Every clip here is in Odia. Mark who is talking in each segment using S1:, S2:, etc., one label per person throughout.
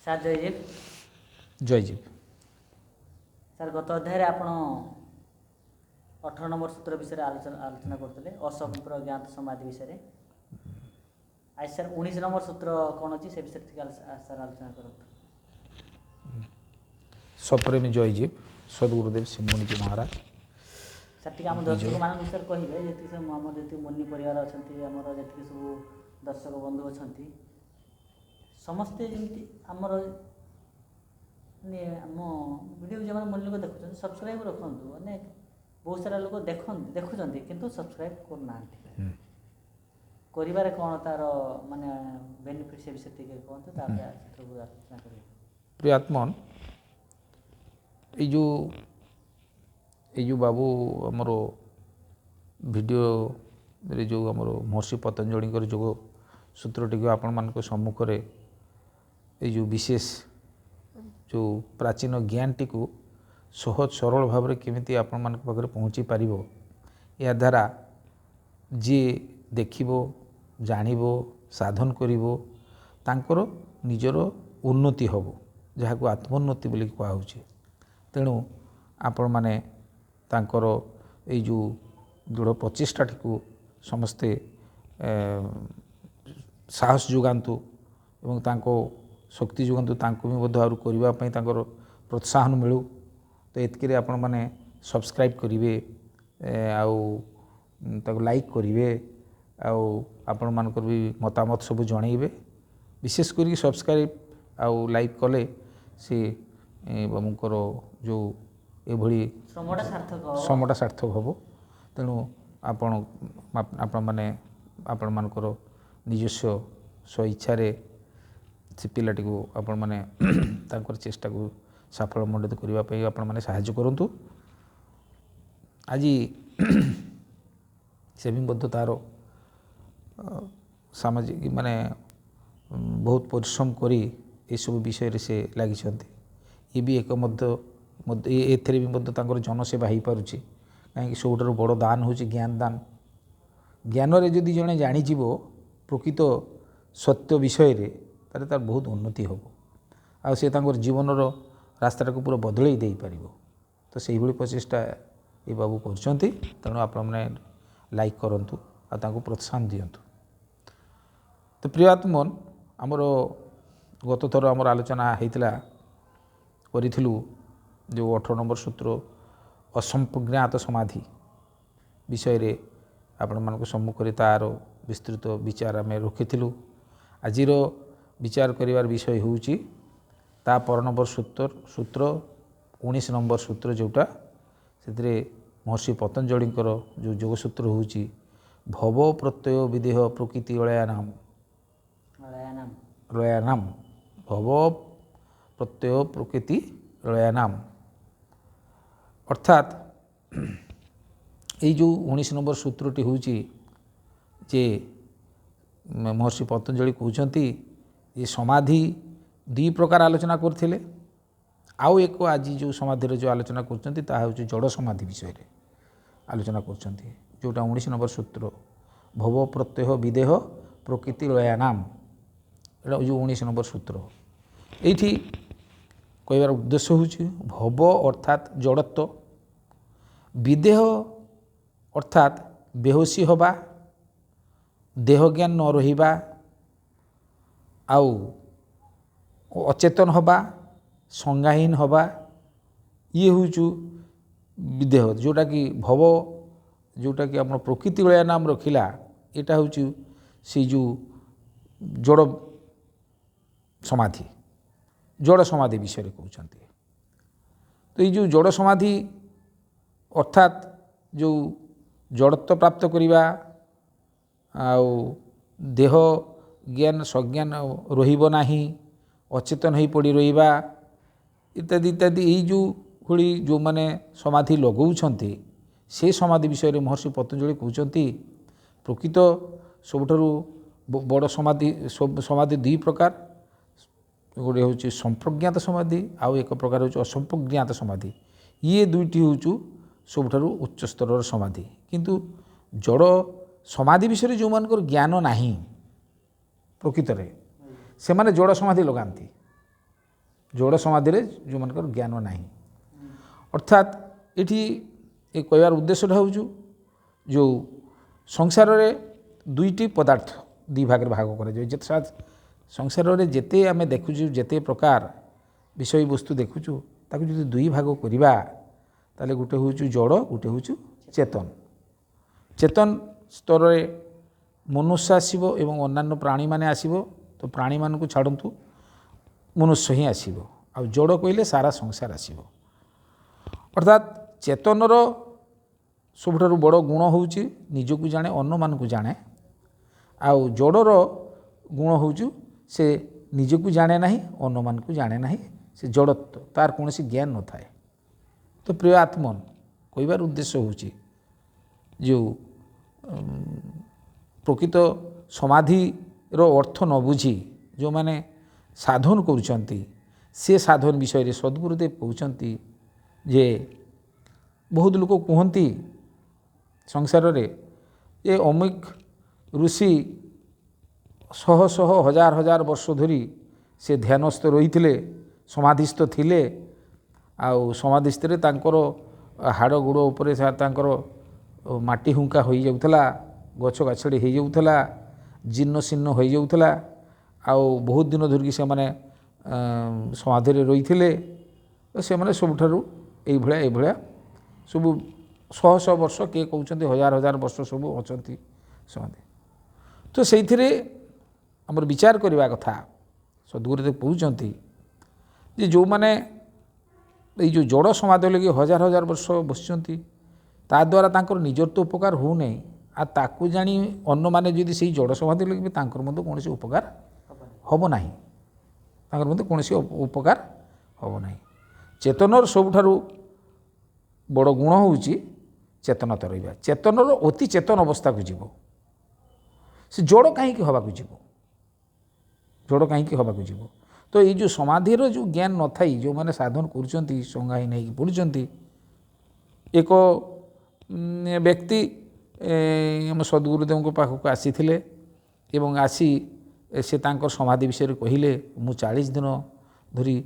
S1: ସାର୍ ଜୟଜୀବ।
S2: ଜୟଜୀବ।
S1: ସାର୍ ଗତ ଅଧ୍ୟାୟରେ ଆପଣ 18 নম্বର ସୂତ୍ର ବିଷୟରେ ଆଲୋଚନା କରୁଥିଲେ, ଅସମ୍ପ୍ରଜ୍ଞାତ ସମାଧି ବିଷୟରେ। ଆଜି ସାର୍ 19 নম্বର ସୂତ୍ର କ'ଣ ଅଛି ସେ ବିଷୟରେ ଟିକେ ସାର୍ ଆଲୋଚନା କରନ୍ତୁ।
S2: ସପ୍ରେମୀ ଜୟଜୀବ ସଦ୍ଗୁରୁଦେବ ସିଂହମୁନିଜୀ ମହାରାଜ।
S1: ସାର୍ ଟିକେ ଆମ ଦର୍ଶକମାନଙ୍କୁ ସାର୍ କହିବେ, ଯେତିକି ସବୁ ଆମର ଯେତିକି ମୁନି ପରିବାର ଅଛନ୍ତି, ଆମର ଯେତିକି ସବୁ ଦର୍ଶକ ବନ୍ଧୁ ଅଛନ୍ତି, ସମସ୍ତେ ଯେମିତି ଆମର ମାନେ ଆମ ଭିଡ଼ିଓ ଯେଉଁମାନେ ମୁନି ଲୋକ ଦେଖୁଛନ୍ତି ସବସ୍କ୍ରାଇବ୍ ରଖନ୍ତୁ। ମାନେ ବହୁତ ସାରା ଲୋକ ଦେଖୁଛନ୍ତି କିନ୍ତୁ ସବସ୍କ୍ରାଇବ୍ କରୁନାହାନ୍ତି। କରିବାରେ କ'ଣ ତା'ର ମାନେ ବେନିଫିଟ୍ ସେ ବିଷୟରେ ଟିକେ କୁହନ୍ତୁ, ତାପରେ ସେଥିରୁ ଆଲୋଚନା କରିବେ।
S2: ପ୍ରିୟ ଆତ୍ମନ, ଏଇ ଯେଉଁ ବାବୁ ଆମର ଭିଡ଼ିଓରେ ଯେଉଁ ଆମର ମହର୍ଷି ପତଞ୍ଜଳିଙ୍କର ଯୋଗ ସୂତ୍ରଟିକୁ ଆପଣମାନଙ୍କ ସମ୍ମୁଖରେ ଏଇ ଯେଉଁ ବିଶେଷ ଯେଉଁ ପ୍ରାଚୀନ ଜ୍ଞାନଟିକୁ ସହଜ ସରଳ ଭାବରେ କେମିତି ଆପଣମାନଙ୍କ ପାଖରେ ପହଞ୍ଚି ପାରିବ, ଏହାଦ୍ୱାରା ଯିଏ ଦେଖିବ, ଜାଣିବ, ସାଧନ କରିବ, ତାଙ୍କର ନିଜର ଉନ୍ନତି ହେବ, ଯାହାକୁ ଆତ୍ମୋନ୍ନତି ବୋଲି କୁହାହେଉଛି। ତେଣୁ ଆପଣମାନେ ତାଙ୍କର ଏଇ ଯେଉଁ ଦୃଢ଼ ପ୍ରଚେଷ୍ଟାଟିକୁ ସମସ୍ତେ ସାହସ ଯୋଗାନ୍ତୁ ଏବଂ ତାଙ୍କ ଶକ୍ତି ଯୋଗାନ୍ତୁ, ତାଙ୍କୁ ବି ମଧ୍ୟ ଆହୁରି କରିବା ପାଇଁ ତାଙ୍କର ପ୍ରୋତ୍ସାହନ ମିଳୁ। ତ ଏତିକିରେ ଆପଣମାନେ ସବସ୍କ୍ରାଇବ୍ କରିବେ, ଆଉ ତାକୁ ଲାଇକ୍ କରିବେ, ଆଉ ଆପଣମାନଙ୍କର ବି ମତାମତ ସବୁ ଜଣେଇବେ। ବିଶେଷ କରିକି ସବସ୍କ୍ରାଇବ୍ ଆଉ ଲାଇକ୍ କଲେ ସେ ବାବୁଙ୍କର ଯେଉଁ ଏଭଳି ଶ୍ରମଟା ସାର୍ଥକ ହେବ। ତେଣୁ ଆପଣମାନେ ଆପଣମାନଙ୍କର ନିଜସ୍ୱ ସ୍ୱଇଚ୍ଛାରେ ସେ ପିଲାଟିକୁ ଆପଣମାନେ ତାଙ୍କର ଚେଷ୍ଟାକୁ ସାଫଲ୍ୟମଣ୍ଡିତ କରିବା ପାଇଁ ଆପଣମାନେ ସାହାଯ୍ୟ କରନ୍ତୁ। ଆଜି ସେ ବି ମଧ୍ୟ ତା'ର ସାମାଜିକ ମାନେ ବହୁତ ପରିଶ୍ରମ କରି ଏସବୁ ବିଷୟରେ ସେ ଲାଗିଛନ୍ତି। ଇଏ ବି ଏକ ଏଥିରେ ବି ମଧ୍ୟ ତାଙ୍କର ଜନସେବା ହେଇପାରୁଛି। କାହିଁକି ସବୁଠାରୁ ବଡ଼ ଦାନ ହେଉଛି ଜ୍ଞାନ ଦାନ। ଜ୍ଞାନରେ ଯଦି ଜଣେ ଜାଣିଯିବ ପ୍ରକୃତ ସତ୍ୟ ବିଷୟରେ, ତାହେଲେ ତାର ବହୁତ ଉନ୍ନତି ହେବ, ଆଉ ସେ ତାଙ୍କର ଜୀବନର ରାସ୍ତାଟାକୁ ପୁରା ବଦଳେଇ ଦେଇପାରିବ। ତ ସେଇଭଳି ପ୍ରଚେଷ୍ଟା ଏ ବାବୁ କରୁଛନ୍ତି। ତେଣୁ ଆପଣମାନେ ଲାଇକ୍ କରନ୍ତୁ ଆଉ ତାଙ୍କୁ ପ୍ରୋତ୍ସାହନ ଦିଅନ୍ତୁ। ତ ପ୍ରିୟ ଆତ୍ମନ, ଆମର ଗତ ଥର ଆମର ଆଲୋଚନା ହେଇଥିଲା, କରିଥିଲୁ ଯେଉଁ 18 নম্বର ସୂତ୍ର ଅସମ୍ପ୍ରଜ୍ଞାତ ସମାଧି ବିଷୟରେ ଆପଣମାନଙ୍କ ସମ୍ମୁଖରେ ତା'ର ବିସ୍ତୃତ ବିଚାର ଆମେ ରଖିଥିଲୁ। ଆଜିର ବିଚାର କରିବାର ବିଷୟ ହେଉଛି ତା ପର নম্বର ସୂତ୍ର 19 নম্বର ସୂତ୍ର, ଯେଉଁଟା ସେଥିରେ ମହର୍ଷି ପତଞ୍ଜଳିଙ୍କର ଯେଉଁ ଯୋଗସୂତ୍ର ହେଉଛି ଭବ ପ୍ରତ୍ୟୟ ବିଦେହ ପ୍ରକୃତି ଲୟାନାମ ଭବ ପ୍ରତ୍ୟୟ ପ୍ରକୃତି ଲୟାନାମ। ଅର୍ଥାତ୍ ଏଇ ଯେଉଁ 19 নম্বର ସୂତ୍ରଟି ହେଉଛି ଯେ ମହର୍ଷି ପତଞ୍ଜଳି କହୁଛନ୍ତି ଯେ ସମାଧି ଦୁଇ ପ୍ରକାର ଆଲୋଚନା କରିଥିଲେ। ଆଉ ଏକ ଆଜି ଯେଉଁ ସମାଧିର ଯେଉଁ ଆଲୋଚନା କରୁଛନ୍ତି ତାହା ହେଉଛି ଜଡ଼ ସମାଧି ବିଷୟରେ ଆଲୋଚନା କରୁଛନ୍ତି, ଯେଉଁଟା 19 নম্বର ସୂତ୍ର ଭବ ପ୍ରତ୍ୟୟ ବିଦେହ ପ୍ରକୃତି ଲୟାନାମ। ଏଇଟା ଯେଉଁ 19 নম্বର ସୂତ୍ର। ଏଇଠି କହିବାର ଉଦ୍ଦେଶ୍ୟ ହେଉଛି ଭବ ଅର୍ଥାତ୍ ଜଡ଼ତ୍ୱ, ବିଦେହ ଅର୍ଥାତ୍ ବେହୋସି ହେବା, ଦେହଜ୍ଞାନ ନ ରହିବା, ଆଉ ଅଚେତନ ହେବା, ସଂଜ୍ଞାହୀନ ହେବା, ଇଏ ହେଉଛି ବିଦେହ। ଯେଉଁଟାକି ଭବ, ଯେଉଁଟାକି ଆମର ପ୍ରକୃତି ଲୟା ନାମ ରଖିଲା, ଏଇଟା ହେଉଛି ସେଇ ଯେଉଁ ଜଡ଼ ସମାଧି, ଜଡ଼ ସମାଧି ବିଷୟରେ କହୁଛନ୍ତି। ତ ଏଇ ଯେଉଁ ଜଡ଼ ସମାଧି ଅର୍ଥାତ୍ ଯେଉଁ ଜଡ଼ତ୍ୱ ପ୍ରାପ୍ତ କରିବା, ଆଉ ଦେହ ଜ୍ଞାନ ସଜ୍ଞାନ ରହିବ ନାହିଁ, ଅଚେତନ ହୋଇ ପଡ଼ି ରହିବା, ଇତ୍ୟାଦି ଇତ୍ୟାଦି, ଏଇ ଯେଉଁ ଭଳି ଯେଉଁମାନେ ସମାଧି ଲଗାଉଛନ୍ତି ସେ ସମାଧି ବିଷୟରେ ମହର୍ଷି ପତଞ୍ଜଳି କହୁଛନ୍ତି ପ୍ରକୃତ ସବୁଠାରୁ ବଡ଼ ସମାଧି ଦୁଇ ପ୍ରକାର। ଗୋଟେ ହେଉଛି ସମ୍ପ୍ରଜ୍ଞାତ ସମାଧି, ଆଉ ଏକ ପ୍ରକାର ହେଉଛି ଅସମ୍ପ୍ରଜ୍ଞାତ ସମାଧି। ଇଏ ଦୁଇଟି ହେଉଛୁ ସବୁଠାରୁ ଉଚ୍ଚ ସ୍ତରର ସମାଧି। କିନ୍ତୁ ଜଡ଼ ସମାଧି ବିଷୟରେ ଯେଉଁମାନଙ୍କର ଜ୍ଞାନ ନାହିଁ ପ୍ରକୃତରେ, ସେମାନେ ଜଡ଼ ସମାଧି ଲଗାନ୍ତି। जोड़ समाधि जो मन ज्ञान ना अर्थात ये कहबार उद्देश्यटा हूँ जो संसार रे दुईटी पदार्थ दी भाग भाग कर संसार रे जेते आम देखुचु जेते प्रकार विषय वस्तु देखुचु ताकू जो दुई भाग करवा ताले गोटे हूँ जड़ गोटे हूँ चेतन चेतन स्तर रे मनुष्य आसीबो एवं अन्यान्य प्राणी माने आसीबो तो प्राणी मान को छाड़ू मनुष्य ही आसीबो आ जड़ कहले सारा संसार आसीबो अर्थात चेतनर सबुठारु बड़ गुण हूँ निजकू जाने अन्न मान को जाने आउ जड़र गुण हूँ से निजकू जाने नहीं अन्न मान को जाने नहीं से जड़त्व तार कौन ज्ञान न थाए तो प्रिय आत्मन कहबार उद्देश्य हूँ जो प्रकृत समाधिर अर्थ न बुझी जो माने साधन करुचंती से साधन विषय सद्गुरुदेव कहते जे बहुत लोक कहती संसार रे ये अमिक ऋषि शह शह हजार हजार वर्ष धरी से ध्यानस्थ रही समाधिस्थ थिले आउ समाधिस्थ रे तांकर हाड़ गोड़ उपर तांकर माटी हुंका हो जाउथला गछ गाछड़ी हो जाउथला जीर्ण शीर्ण हो जाउथला आउ बहुत दिन धरिकी से माने समाधि रे रही से माने सबुठारु एई भळिया सब शह शह वर्ष किए कहते हजार हजार वर्ष सब अच्छा समाधि तो से आमर विचार करने कथा सद्गुरुदेव कहते जे जो माने ये जो जड़ समाधि लगे हजार हजार वर्ष बसचंती ता द्वारा तांकर निजर तो उपकार हो नहीं आ ताकू जानी अन्न माने जदि से जड़ समाधि लगे तांकर मध्य कौन उपकार हम ना तांकर मध्य कौन उपकार हम ना चेतनर सबुठारु बड़ गुण हूँ चेतनता रहा चेतनर अति चेतन अवस्था को जीव से जड़ कहीं हवाक जीव जड़ कहीं हवाक जीव तो ये जो समाधिर जो ज्ञान न थी जो मैंने साधन कर संगाई नहीं पढ़ुंट एक व्यक्ति आम सद्गुरुदेव पाखक आसी एवं आसी से तांकर समाधि विषय कहले मु 40 दिन धरी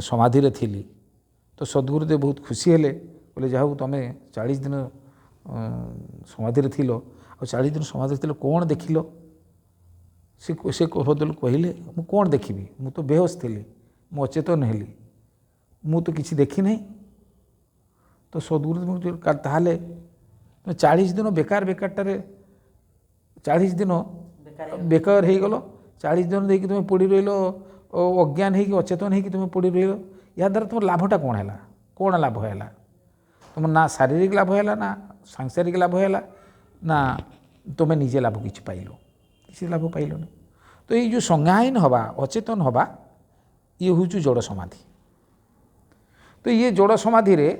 S2: समाधि रे थिली तो सद्गुरुदेव बहुत खुशी हेले बोले जाऊ तुम 40 दिन समाधि रे थिलो और 40 दिन समाधि रे कौन देखिल से बदल कहले मु कौन देखी मु तो बेहोश थी मु अचेतन हेली मु तो किसी देखी नहीं तो सद्गुरुदेव ताहले 40 दिन बेकार बेकारटारे 40 दिन बेकार हो गल 40 दिन देखिए तुम पड़ी रही अज्ञान हो अचेतन हो तुम पड़ी रही या द्वारा तुम लाभटा कौन है कौन लाभ है तुम ना शारीरिक लाभ है ना सांसारिक लाभ है ना तुम निजे लाभ किसी पाइल किसी लाभ पाइल नहीं तो ये जो संज्ञाहीन हवा अचेतन हवा ये हूँ जड़ समाधि तो ये जड़ समाधि रे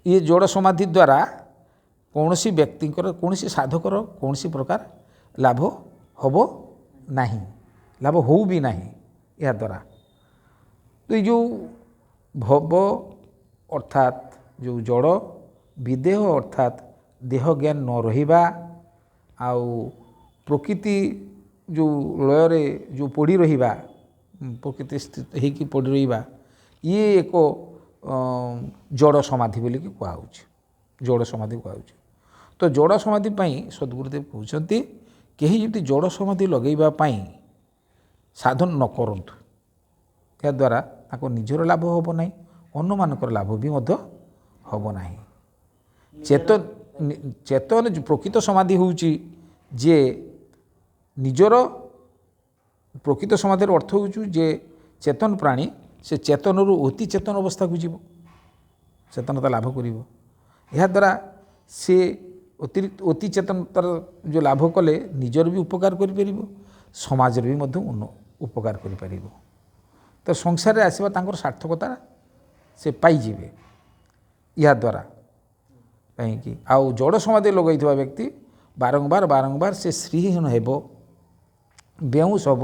S2: ये जड़ समाधि द्वारा कौन सी व्यक्ति कौन सी साधकर कौन सी प्रकार लाभ हम ना लाभ हो भी ना या द्वारा तो ये जो भव अर्थात जो जड़ विदेह अर्थात देह ज्ञान न रहिबा आउ प्रकृति जो लय जो पड़ी रहिबा प्रकृति स्थित होगी पड़ी रहिबा ये एक जड़ समाधि बोली कहुँ जड़ समाधि कहुँ तो जड़ समाधि सद्गुरुदेव कहते कहीं जब जड़ समाधि लगेवाई साधन न करंतु या द्वारा ताको निजर लाभ हम ना अन्न मानकर लाभ भी हम ना चेतन चेतन जो प्रकृत समाधि हूँ जे निजर प्रकृत समाधि अर्थ हूँ जे चेतन प्राणी से चेतन रु अति चेतन अवस्था को जीव चेतनता लाभ कर यह द्वारा से अतिरिक्त अति चेतनतार जो लाभ कले निजर भी उपकार कर समाज भी उपकार कर तो संसार में आसवा तांकर सार्थकता से पाइबे या द्वारा कहीं आउ जड़ समाधि लगई व्यक्ति बारंबार बारंबार से श्रीहीन हेब बेउस हम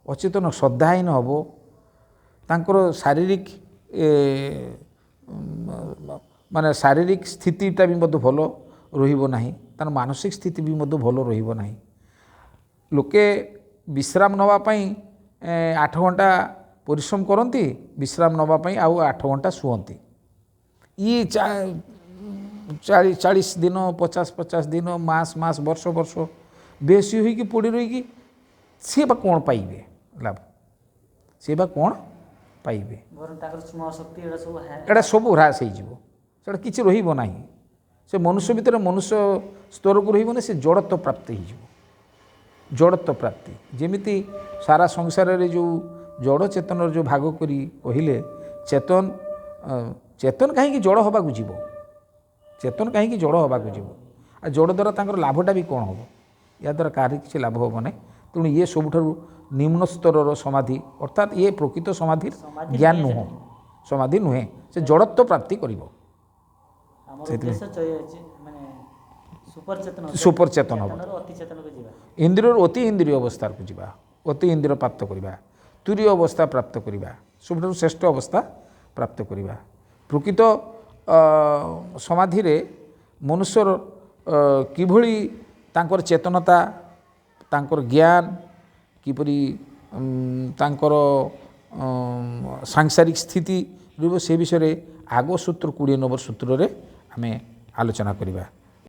S2: अचेतन श्रद्धाहीन हम तांकर शारीरिक माने शारीरिक स्थितिटा भी भल रहिबो नाही तार मानसिक स्थिति भी भल रहिबो नाही लोके विश्राम नवा पई 8 ଘଣ୍ଟା ପରିଶ୍ରମ କରନ୍ତି ବିଶ୍ରାମ ନେବା ପାଇଁ ଆଉ 8 ଘଣ୍ଟା ଶୁଅନ୍ତି। ଇଏ 40 ଦିନ 50 ଦିନ ମାସ ବର୍ଷ ବେଶୀ ହୋଇକି ପଡ଼ି ରହିକି ସିଏ ବା କ'ଣ ପାଇବେ ଲାଭ? ସିଏ ବା କ'ଣ ପାଇବେ? ଏଇଟା ସବୁ ହ୍ରାସ ହେଇଯିବ, ସେଟା କିଛି ରହିବ ନାହିଁ। ସେ ମନୁଷ୍ୟ ଭିତରେ ମନୁଷ୍ୟ ସ୍ତରକୁ ରହିବନି, ସେ ଜଡ଼ତ୍ୱ ପ୍ରାପ୍ତି ହେଇଯିବ। ଜଡ଼ତ୍ୱ ପ୍ରାପ୍ତି ଯେମିତି ସାରା ସଂସାରରେ ଯେଉଁ ଜଡ଼ ଚେତନର ଯେଉଁ ଭାଗ କରି କହିଲେ, ଚେତନ କାହିଁକି ଜଡ଼ ହେବାକୁ ଯିବ? ଚେତନ କାହିଁକି ଜଡ଼ ହେବାକୁ ଯିବ? ଆଉ ଜଡ଼ ଦ୍ୱାରା ତାଙ୍କର ଲାଭଟା ବି କ'ଣ ହେବ? ଏହାଦ୍ୱାରା କାହାର କିଛି ଲାଭ ହେବ ନାହିଁ। ତେଣୁ ଇଏ ସବୁଠାରୁ ନିମ୍ନ ସ୍ତରର ସମାଧି, ଅର୍ଥାତ୍ ଇଏ ପ୍ରକୃତ ସମାଧିର ଜ୍ଞାନ ନୁହଁ, ସମାଧି ନୁହେଁ, ସେ ଜଡ଼ତ୍ୱ ପ୍ରାପ୍ତି କରିବ। ସୁପର ଚେତନ ହେବ, ଇନ୍ଦ୍ରିୟରୁ ଅତି ଇନ୍ଦ୍ରିୟ ଅବସ୍ଥାକୁ ଯିବା, ଅତି ଇନ୍ଦ୍ରିୟ ପ୍ରାପ୍ତ କରିବା, ତୁରୀୟ ଅବସ୍ଥା ପ୍ରାପ୍ତ କରିବା, ସବୁଠାରୁ ଶ୍ରେଷ୍ଠ ଅବସ୍ଥା ପ୍ରାପ୍ତ କରିବା। ପ୍ରକୃତ ସମାଧିରେ ମନୁଷ୍ୟର କିଭଳି ତାଙ୍କର ଚେତନତା, ତାଙ୍କର ଜ୍ଞାନ କିପରି ତାଙ୍କର ସାଂସାରିକ ସ୍ଥିତି ରହିବ, ସେ ବିଷୟରେ ଆଗ ସୂତ୍ର 20 ନମ୍ବର ସୂତ୍ରରେ ଆମେ ଆଲୋଚନା କରିବା।